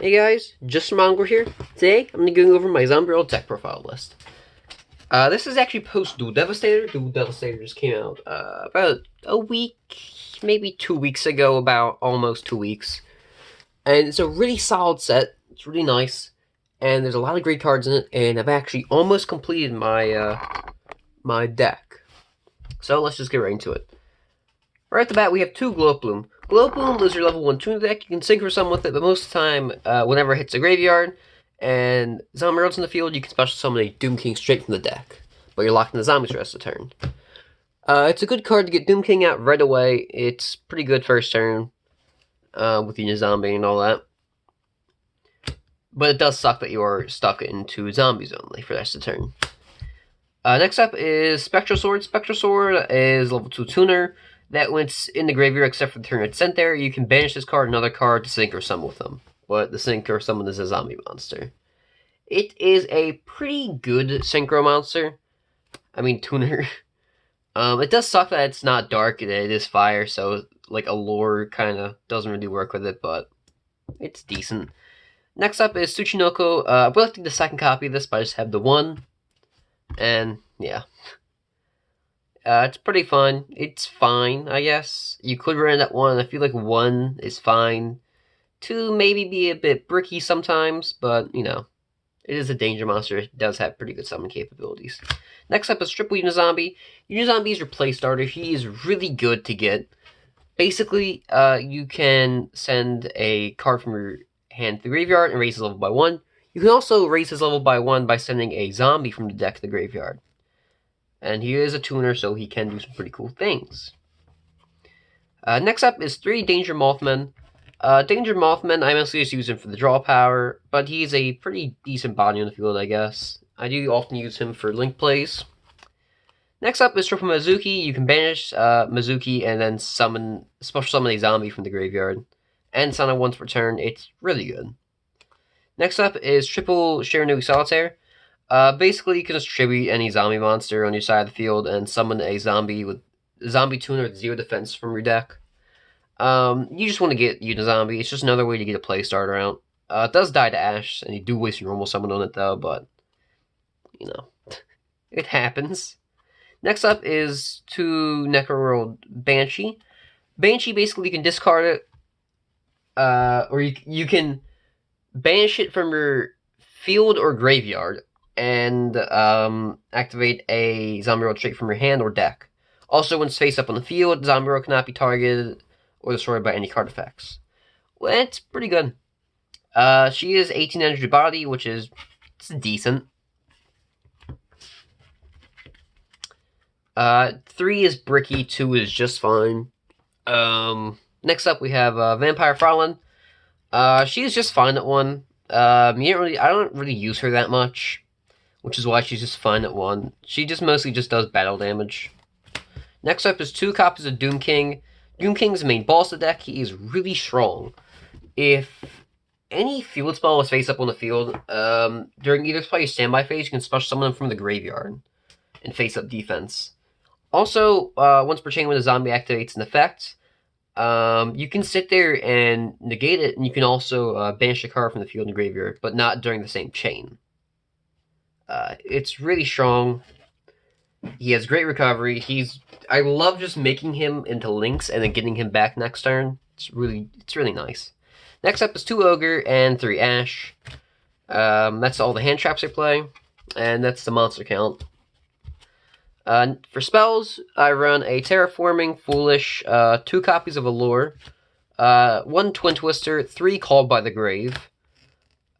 Hey guys, just Mongrel here. Today, I'm going to go over my Zombie World deck profile list. This is actually post Duel Devastator. Duel Devastator just came out about a week, maybe 2 weeks ago, about almost 2 weeks. And it's a really solid set. It's really nice. And there's a lot of great cards in it, and I've actually almost completed my deck. So let's just get right into it. Right at the bat, we have two Glowbloom. Glowbloom is your level 1 tuner deck. You can synchro summon with it, but most of the time, whenever it hits a graveyard and zombie rolls in the field, you can special summon a Doom King straight from the deck. But you're locked in the zombies for the rest of the turn. It's a good card to get Doom King out right away. It's pretty good first turn with your zombie and all that. But it does suck that you are stuck into zombies only for the rest of the turn. Next up is Spectral Sword. Spectral Sword is level 2 tuner. That when it's in the graveyard, except for the turn it's sent there, you can banish this card, another card, to sync or summon with them. But the sync or summon is a zombie monster. It is a pretty good synchro monster. I mean, tuner. It does suck that it's not dark, it is fire, so like Allure kind of doesn't really work with it, but it's decent. Next up is Tsuchinoko. I would like to get the second copy of this, but I just have the one. And, yeah. It's pretty fun. It's fine, I guess. You could run that one. I feel like 1 is fine. 2 maybe be a bit bricky sometimes, but, you know, it is a danger monster. It does have pretty good summon capabilities. Next up is Triple Unizombie. Unizombie is your play starter. He is really good to get. Basically, you can send a card from your hand to the graveyard and raise his level by 1. You can also raise his level by 1 by sending a zombie from the deck to the graveyard. And he is a tuner, so he can do some pretty cool things. Next up is 3 Danger Mothman. Danger Mothman, I mostly just use him for the draw power, but he's a pretty decent body on the field, I guess. I do often use him for link plays. Next up is Triple Mizuki. You can banish Mizuki and then special summon a zombie from the graveyard. And summon once per turn. It's really good. Next up is Triple Shiranui Solitaire. Basically, you can just tribute any zombie monster on your side of the field and summon a zombie tuner with 0 defense from your deck. You just want to get Unizombie. It's just another way to get a play starter out. It does die to Ash, and you do waste your normal summon on it though, but, you know, it happens. Next up is 2 Necroworld Banshee. Banshee, basically, you can discard it, or you can banish it from your field or graveyard, and activate a zombie roll trait from your hand or deck. Also, when it's face up on the field, zombie roll cannot be targeted or destroyed by any card effects. Well, it's pretty good. She is 18 energy body, which is decent. 3 is bricky, 2 is just fine. Next up we have Vampire Fraulein. She's just fine at 1. I don't really use her that much, which is why she's just fine at 1. She just mostly just does battle damage. Next up is 2 copies of Doom King. Doom King's the main boss of the deck. He is really strong. If any field spell is face up on the field, during either play or standby phase, you can special summon them from the graveyard and face up defense. Also, once per chain when a zombie activates an effect, you can sit there and negate it, and you can also banish a card from the field and graveyard, but not during the same chain. It's really strong. He has great recovery. I love just making him into Lynx and then getting him back next turn. It's really nice. Next up is 2 Ogre and 3 Ash. That's all the hand traps I play, and that's the monster count. For spells, I run a Terraforming, Foolish, 2 copies of Allure, 1 Twin Twister, 3 Called by the Grave,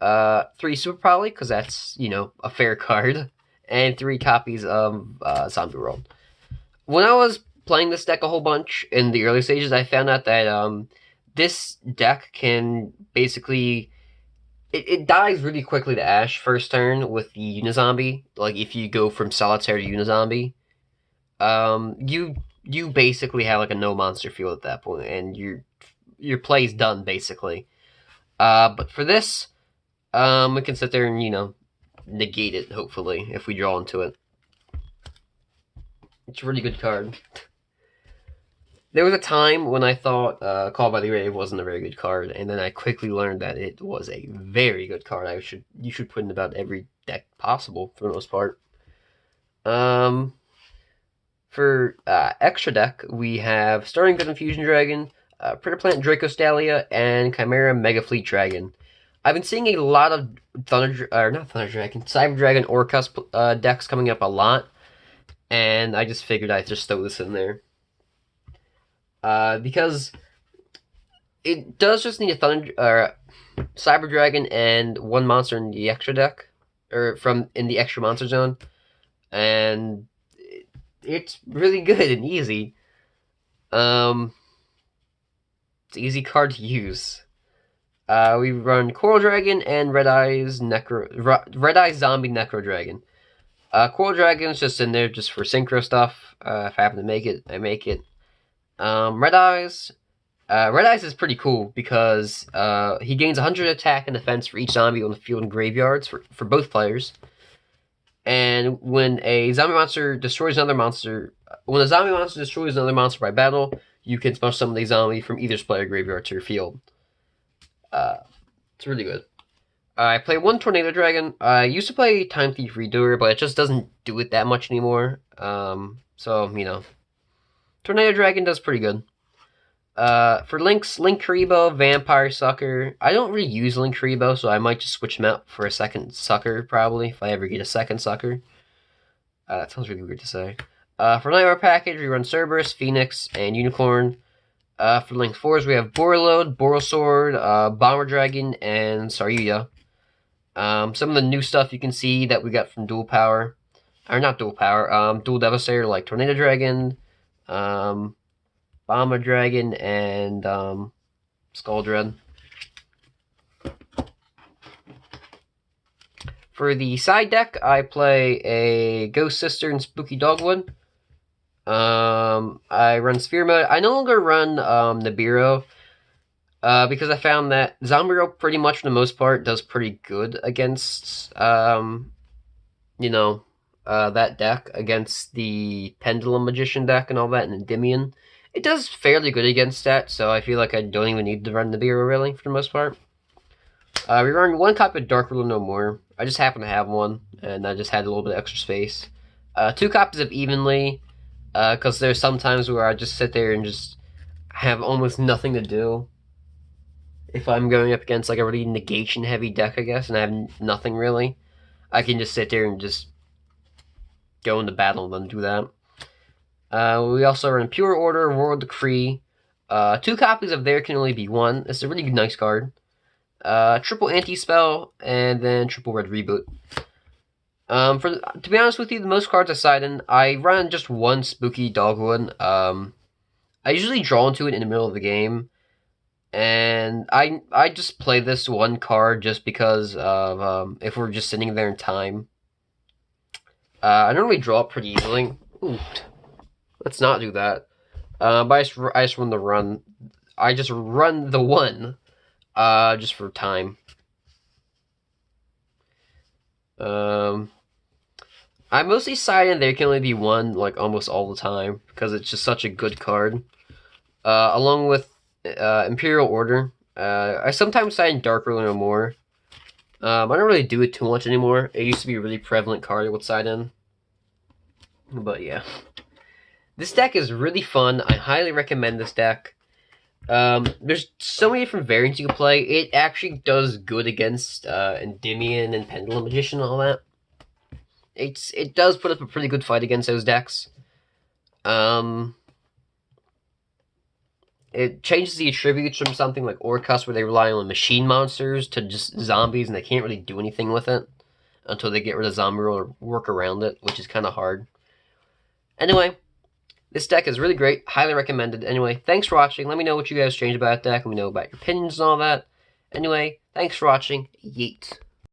3 Super Poly, because that's, you know, a fair card, and 3 copies of Zombie World. When I was playing this deck a whole bunch in the early stages, I found out that this deck can basically... It dies really quickly to Ash first turn with the Unizombie. Like, if you go from Solitaire to Unizombie, you basically have like a no monster field at that point, and your play's done basically. But for this, we can sit there and, you know, negate it, hopefully, if we draw into it. It's a really good card. There was a time when I thought Call by the Grave wasn't a very good card, and then I quickly learned that it was a very good card. You should put in about every deck possible for the most part. For extra deck, we have Starting Good Infusion Dragon, Plant Dracostalia, and Chimera Mega Fleet Dragon. I've been seeing a lot of not Thunder Dragon, Cyber Dragon Orcust decks coming up a lot, and I just figured I'd just throw this in there. Because it does just need a Cyber Dragon and one monster in the extra deck, or in the extra monster zone, and it's really good and easy. It's an easy card to use. We run Coral Dragon and Red Eyes Zombie Necro Dragon. Coral Dragon's just in there just for synchro stuff. If I happen to make it, I make it. Red Eyes is pretty cool because he gains 100 attack and defense for each zombie on the field and graveyards for both players. And when a zombie monster destroys another monster, by battle, you can special summon a zombie from either player graveyard to your field. It's really good. I play one Tornado Dragon. I used to play Time Thief Redoer, but it just doesn't do it that much anymore. So, you know. Tornado Dragon does pretty good. For Links, Linkuriboh, Vampire Sucker. I don't really use Linkuriboh, so I might just switch him out for a second Sucker, probably, if I ever get a second Sucker. That sounds really weird to say. For Nightmare Package, we run Cerberus, Phoenix, and Unicorn. For Link 4s, we have Borreload, Borrelsword, Bomber Dragon, and Saryuya. Some of the new stuff you can see that we got from Dual Power. Or not Dual Power, Dual Devastator, like Tornado Dragon, Bomber Dragon, and Skull Dread. For the side deck, I play a Ghost Sister and Spooky Dogwood. I run Sphere Mode. I no longer run Nibiru, because I found that Zombie pretty much for the most part does pretty good against, that deck, against the Pendulum Magician deck and all that, and Endymion. It does fairly good against that, so I feel like I don't even need to run Nibiru, really, for the most part. We run one copy of Dark Ruler No More. I just happen to have one, and I just had a little bit of extra space. 2 copies of Evenly, because there's some times where I just sit there and just have almost nothing to do. If I'm going up against like a really negation-heavy deck, I guess, and I have nothing really, I can just sit there and just go into battle and then do that. We also run Pure Order, Royal Decree. 2 copies of There Can Only Be One. It's a really nice card. Triple Anti-Spell, and then Triple Red Reboot. To be honest with you, the most cards I side in, I run just one Spooky Dogwood. I usually draw into it in the middle of the game, and I just play this one card just because of if we're just sitting there in time. I normally draw it pretty easily. Ooh, let's not do that. But I just run the run. I just run the one, just for time. I mostly side in There Can Only Be One, like, almost all the time, because it's just such a good card. Along with Imperial Order. I sometimes side in Dark Ruler No More. I don't really do it too much anymore. It used to be a really prevalent card I would side in. But yeah. This deck is really fun. I highly recommend this deck. There's so many different variants you can play. It actually does good against Endymion and Pendulum Magician and all that. It does put up a pretty good fight against those decks. It changes the attributes from something like Orcust, where they rely on machine monsters, to just zombies, and they can't really do anything with it until they get rid of Zombie or work around it, which is kind of hard. Anyway, this deck is really great. Highly recommended. Anyway, thanks for watching. Let me know what you guys changed about that deck. Let me know about your opinions and all that. Anyway, thanks for watching. Yeet.